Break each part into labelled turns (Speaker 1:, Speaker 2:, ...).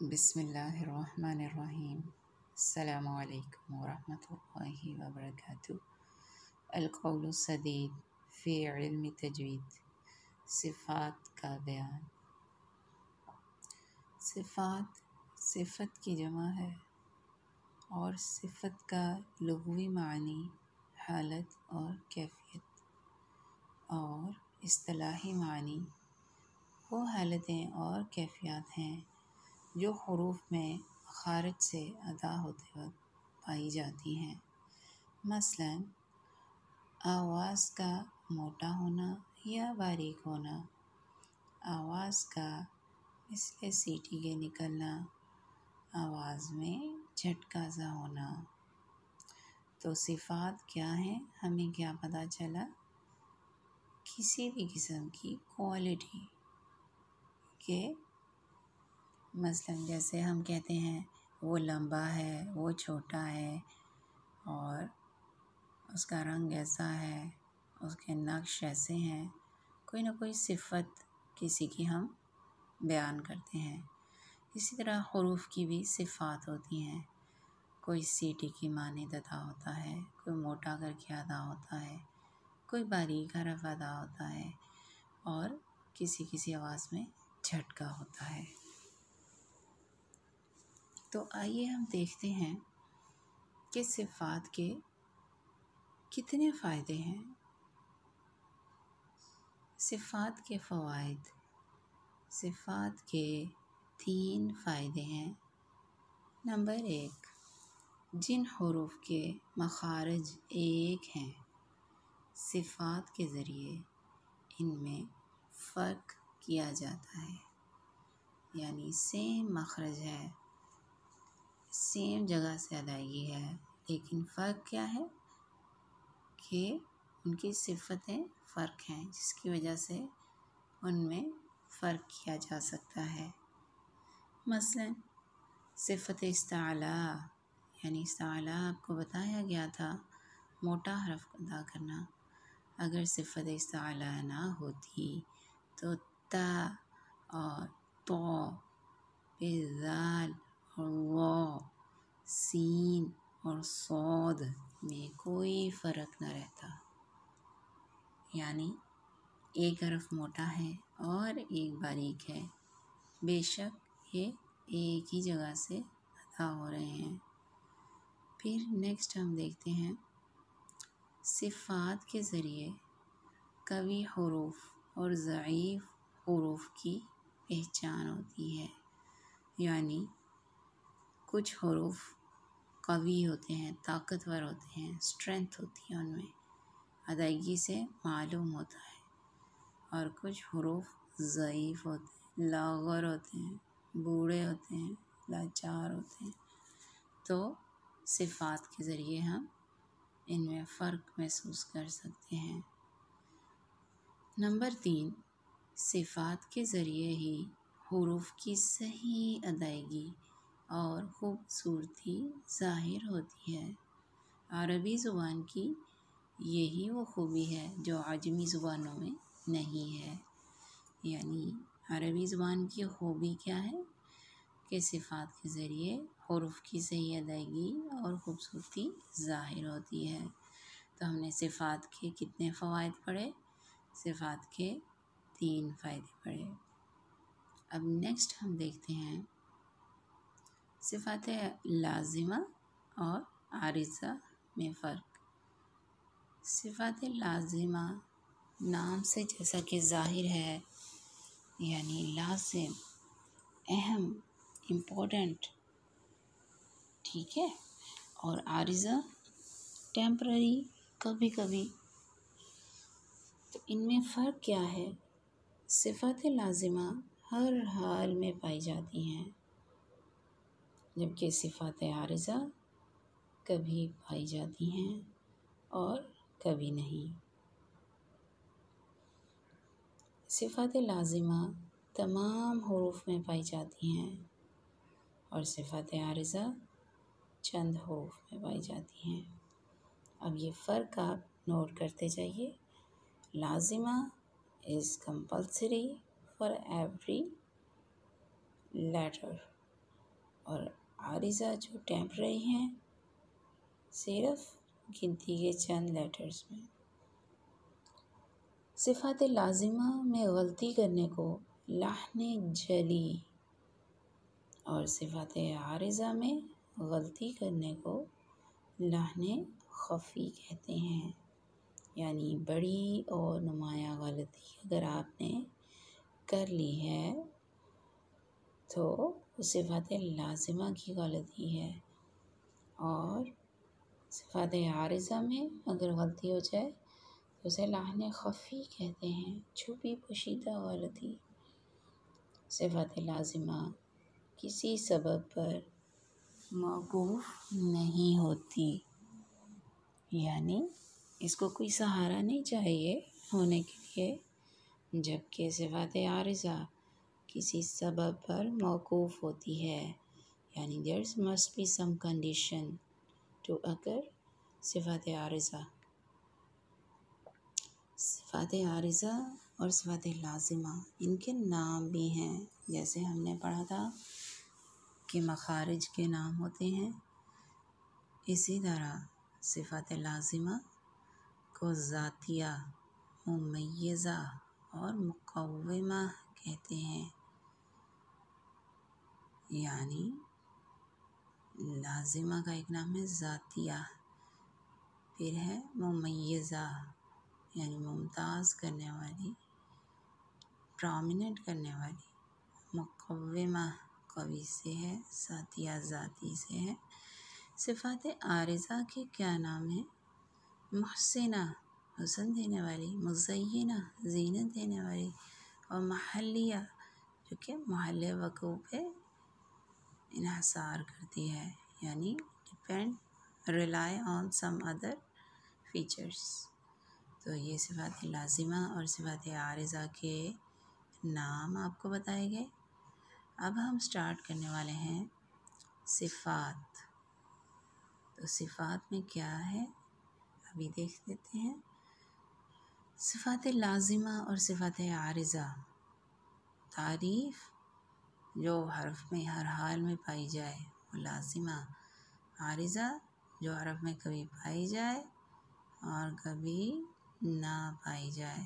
Speaker 1: बिस्मिल्लाहिर्रहमानिर्रहीम। अस्सलामु अलैकुम वरहमतुल्लाहि वबरकातुहू। अल-क़ौलु सदीद फ़ी इल्म तजवीद। सिफ़ात का बयान। सिफ़ात सिफ़त की जमा है और सिफ़त का लुग़वी मानी हालत और कैफ़ियत, और इस्तिलाही मानी वो हालतें और कैफ़ियत हैं जो हुरूफ में ख़ारिज से अदा होते वक्त पाई जाती हैं। मसलन आवाज़ का मोटा होना या बारीक होना, आवाज़ का मिसले सीटी के निकलना, आवाज़ में झटका सा होना। तो सिफ़ात क्या हैं, हमें क्या पता चला? किसी भी किस्म की क्वालिटी के, मसलन जैसे हम कहते हैं वो लंबा है, वो छोटा है, और उसका रंग ऐसा है, उसके नक्श ऐसे हैं। कोई ना कोई सिफ़त किसी की हम बयान करते हैं। इसी तरह हुरूफ की भी सिफ़ात होती हैं। कोई सीटी की मानिंद अदा होता है, कोई मोटा करके अदा होता है, कोई बारीक हरफ अदा होता है, और किसी किसी आवाज़ में झटका होता है। तो आइए हम देखते हैं कि सिफ़ात के कितने फ़ायदे हैं। सिफ़ात के फ़वाइद। सिफ़ात के 3 फ़ायदे हैं। नंबर 1, जिन हुरूफ के मखारिज एक हैं, सिफ़ात के ज़रिए इनमें फ़र्क किया जाता है। यानी सेम मखरज है, सेम जगह से अदायगी है, लेकिन फ़र्क क्या है कि उनकी सिफ़तें फ़र्क हैं, जिसकी वजह से उनमें फ़र्क किया जा सकता है। मसलन सिफ़त इस्ताला, यानी इस्ताला आपको बताया गया था मोटा हरफ अदा करना। अगर सिफ़त इस्ताला ना होती तो ता और तो पे ज़ाल और वाव, सीन और सौद में कोई फ़र्क न रहता। यानी एक हरफ मोटा है और एक बारीक है, बेशक ये एक ही जगह से अदा हो रहे हैं। फिर नेक्स्ट हम देखते हैं, सिफ़ात के ज़रिए कवी हुरूफ और ज़ईफ़ हुरूफ की पहचान होती है। यानी कुछ हुरूफ कवी होते हैं, ताकतवर होते हैं, स्ट्रेंथ होती है उनमें, अदायगी से मालूम होता है, और कुछ हुरूफ ज़ईफ़ होते हैं, लाग़र होते हैं, बूढ़े होते हैं, लाचार होते हैं। तो सिफ़ात के ज़रिए हम इनमें फ़र्क महसूस कर सकते हैं। नंबर 3, सिफ़ात के ज़रिए ही हुरूफ की सही अदायगी और ख़ूबसूरती ज़ाहिर होती है। अरबी ज़ुबान की यही वो खूबी है जो अजमी ज़ुबानों में नहीं है। यानी अरबी ज़ुबान की खूबी क्या है कि सिफ़ात के ज़रिए हुरूफ की सही अदायगी और ख़ूबसूरती ज़ाहिर होती है। तो हमने सिफ़ात के कितने फ़वाइद पढ़े? सिफ़ात के 3 फ़ायदे पढ़े। अब नेक्स्ट हम देखते हैं सिफ़ात लाज़िमा और आरिज़ा में फ़र्क। सिफ़ात लाज़िमा नाम से जैसा कि ज़ाहिर है, यानी लाज़िम, अहम, इम्पोर्टेंट, ठीक है, और आरिज़ा टेम्पररी, कभी कभी। तो इनमें फ़र्क क्या है? सिफ़ात लाज़िमा हर हाल में पाई जाती हैं, जबकि सिफ़ात आरिज़ा कभी पाई जाती हैं और कभी नहीं। सिफ़ात लाज़िमा तमाम हुरूफ में पाई जाती हैं और सिफ़ात आरिज़ा चंद हुरूफ में पाई जाती हैं। अब ये फ़र्क आप नोट करते जाइए। लाज़िमा is compulsory for every letter, और आरिज़ा जो टेम्पररी हैं सिर्फ गिनती के चंद लेटर्स में। सिफ़ात लाजिमा में गलती करने को लाहने जली और सिफ़ात आरिज़ा में गलती करने को लाहने खफ़ी कहते हैं। यानी बड़ी और नुमाया गलती अगर आपने कर ली है तो सिफ़ात लाजिमा की गलती है, और सिफ़ात आरिज़ा में अगर गलती हो जाए तो उसे लाहने खफ़ी कहते हैं, छुपी पोशीदा गलती। सिफ़ात लाजिमा किसी सबब पर मौकूफ़ नहीं होती, यानी इसको कोई सहारा नहीं चाहिए होने के लिए, जबकि सिफ़ात आरिज़ा किसी सबब पर मौकूफ़ होती है, यानी there must be some condition to occur. सिफ़ात आरिज़ा और सिफ़ात लाजिमा इनके नाम भी हैं, जैसे हमने पढ़ा था कि मखारिज के नाम होते हैं, इसी तरह सिफ़ात लाजिमा को ज़ातिया, मुमय्यज़ा और मुक़व्विमा कहते हैं। यानी लाजिमा का एक नाम है ज़ातिया, फिर है मुमय्यज़ा यानी मुमताज़ करने वाली, प्रोमिनेंट करने वाली, मुक़व्विमा कवि से है, ज़ातिया ज़ाती से है। सिफ़ात आरिज़ा के क्या नाम है? मुहसिना हुस्न देने वाली, मुज़य्यिना ज़ीनत देने वाली, और महल्लिया जो कि महल्ले वक़ू पे इन्हसार करती है, यानी depend rely on some other features. तो ये सिफ़ात लाजिमा और सिफ़ात आरिज़ा के नाम आपको बताए गए। अब हम स्टार्ट करने वाले हैं सिफ़ात। तो सिफ़ात में क्या है अभी देख लेते हैं। सिफ़ात लाजिमा और सिफ़ात आरिज़ा, तारीफ़ जो हर्फ में हर हाल में पाई जाए वो लाजिमा, आरिज़ा जो हर्फ में कभी पाई जाए और कभी ना पाई जाए।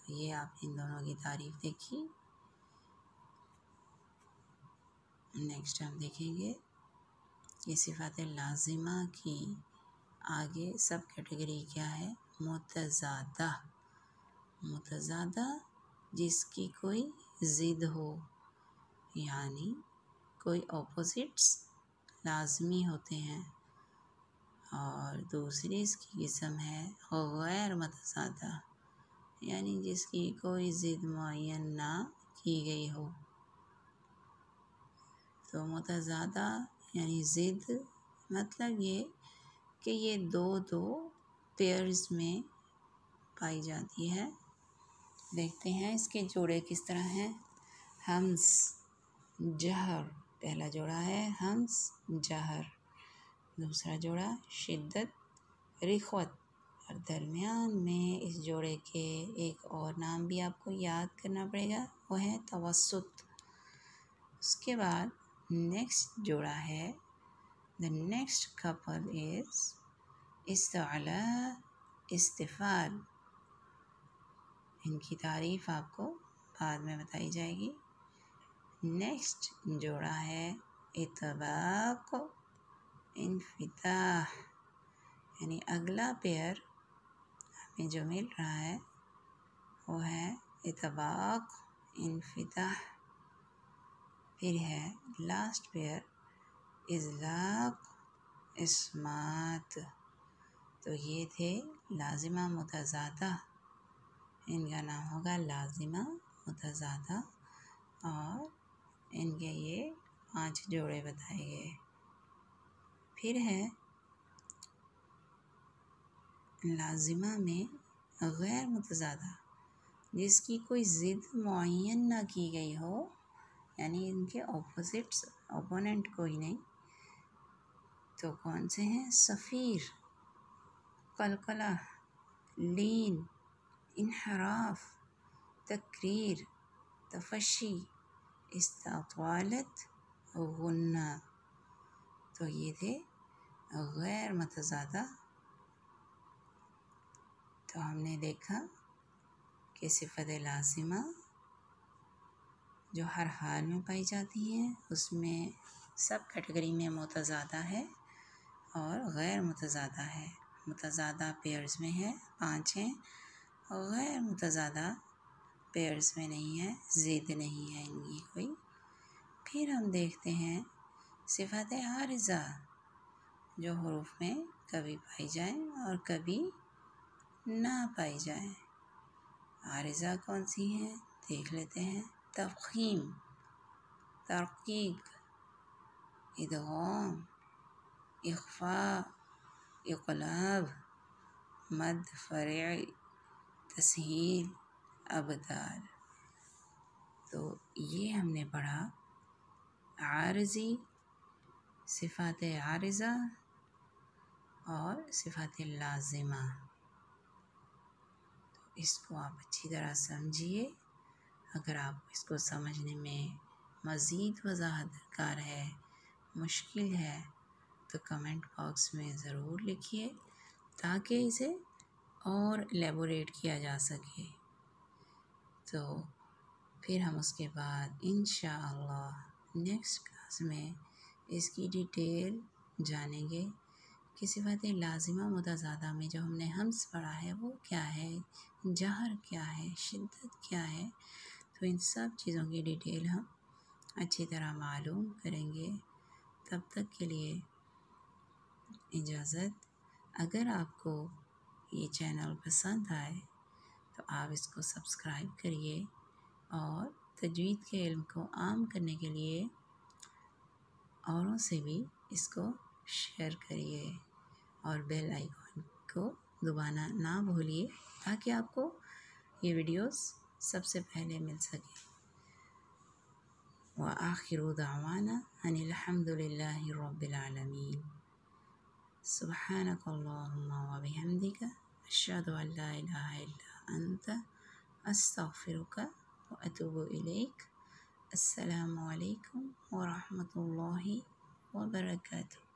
Speaker 1: तो ये आपने इन दोनों की तारीफ़ देखी। नेक्स्ट हम देखेंगे कि सिफ़ात लाजिमा की आगे सब कैटेगरी क्या है। मुतज़ादा, मुतज़ादा जिसकी कोई ज़िद हो, यानी कोई ऑपोजिट्स लाजमी होते हैं, और दूसरी इसकी किस्म है गैर मुतज़ादा, यानी जिसकी कोई ज़िद मुअय्यन ना की गई हो। तो मुतज़ादा यानी ज़िद मतलब ये कि ये दो पेयर्स में पाई जाती है। देखते हैं इसके जोड़े किस तरह हैं। हम्स जहर, पहला जोड़ा है हम्स जहर, दूसरा जोड़ा शिद्दत रिख्वत, और दरमियान में इस जोड़े के एक और नाम भी आपको याद करना पड़ेगा, वो है तवस्सुत। उसके बाद नेक्स्ट जोड़ा है, द नेक्स्ट कपल इज़ इस्तअला इस्तिफ़ाल। इनकी तारीफ़ आपको बाद में बताई जाएगी। नेक्स्ट जोड़ा है इतबाक़ इन्फ़िताह, यानी अगला पेयर हमें जो मिल रहा है वो है इतबाक़ इन्फ़िताह। फिर है लास्ट पेयर इज़लाक़ इस्मात। तो ये थे लाजिमा मुतज़ादा, इनका नाम होगा लाजिमा मुतज़ादा, और इनके ये 5 जोड़े बताए गए। फिर है लाजिमा में गैर मुतज़ादा जिसकी कोई ज़िद मुअय्यन ना की गई हो, यानी इनके ऑपोजिट्स ओपोनेंट कोई नहीं। तो कौन से हैं? सफ़ीर, कलकला, लीन, इन्हराफ, तकरीर, तफ़शी, इस्तातालत गुन्ना। तो ये थे गैर मुतज़ादा। तो हमने देखा कि सिफ़त लाज़िमा जो हर हाल में पाई जाती हैं उसमें सब कैटेगरी में मुतज़ादा है और गैर मुतज़ादा है। मुतज़ादा पेयर्स में है, 5 हैं, और गैर मुतज़ादा पेयर्स में नहीं है, ज़िद नहीं है इनकी कोई। फिर हम देखते हैं सिफ़त आरिज़ा जो हुरूफ में कभी पाई जाए और कभी ना पाई जाए। आरिज़ा कौन सी हैं देख लेते हैं। तफ़ख़ीम, तरक़ीक़, इदग़ाम, इख़फ़ा, इक़लाब, मद फ़रई, तस्हील, अबदाल। तो ये हमने पढ़ा आरिज़ी, सिफ़ात आरिज़ा और सिफ़ात लाज़िमा। तो इसको आप अच्छी तरह समझिए। अगर आपको इसको समझने में मज़ीद वज़ाहत दरकार है, मुश्किल है, तो कमेंट बॉक्स में ज़रूर लिखिए ताकि इसे और एलेबोरेट किया जा सके। तो फिर हम उसके बाद इंशाअल्लाह नेक्स्ट क्लास में इसकी डिटेल जानेंगे कि सिफ़ात लाज़िमा मुतज़ादा में जो हमने हम्स पढ़ा है वो क्या है, जहर क्या है, शिद्दत क्या है। तो इन सब चीज़ों की डिटेल हम अच्छी तरह मालूम करेंगे। तब तक के लिए इजाज़त। अगर आपको ये चैनल पसंद आए तो आप इसको सब्सक्राइब करिए और तजवीद के इल्म को आम करने के लिए औरों से भी इसको शेयर करिए और बेल आइकॉन को दबाना ना भूलिए ताकि आपको ये वीडियोस सबसे पहले मिल सके। व आखिरु दावाना अनिल हम्दुलिल्लाहि रब्बिल आलमीन। सुब्हानकल्लाहुम्मा व बिहम्दिका अशहदु अन ला इलाहा इल्ला अंता अस्तगफिरुका व अतूबु इलैक। अस्सलामु अलैकुम व रहमतुल्लाहि व बरकातुहू।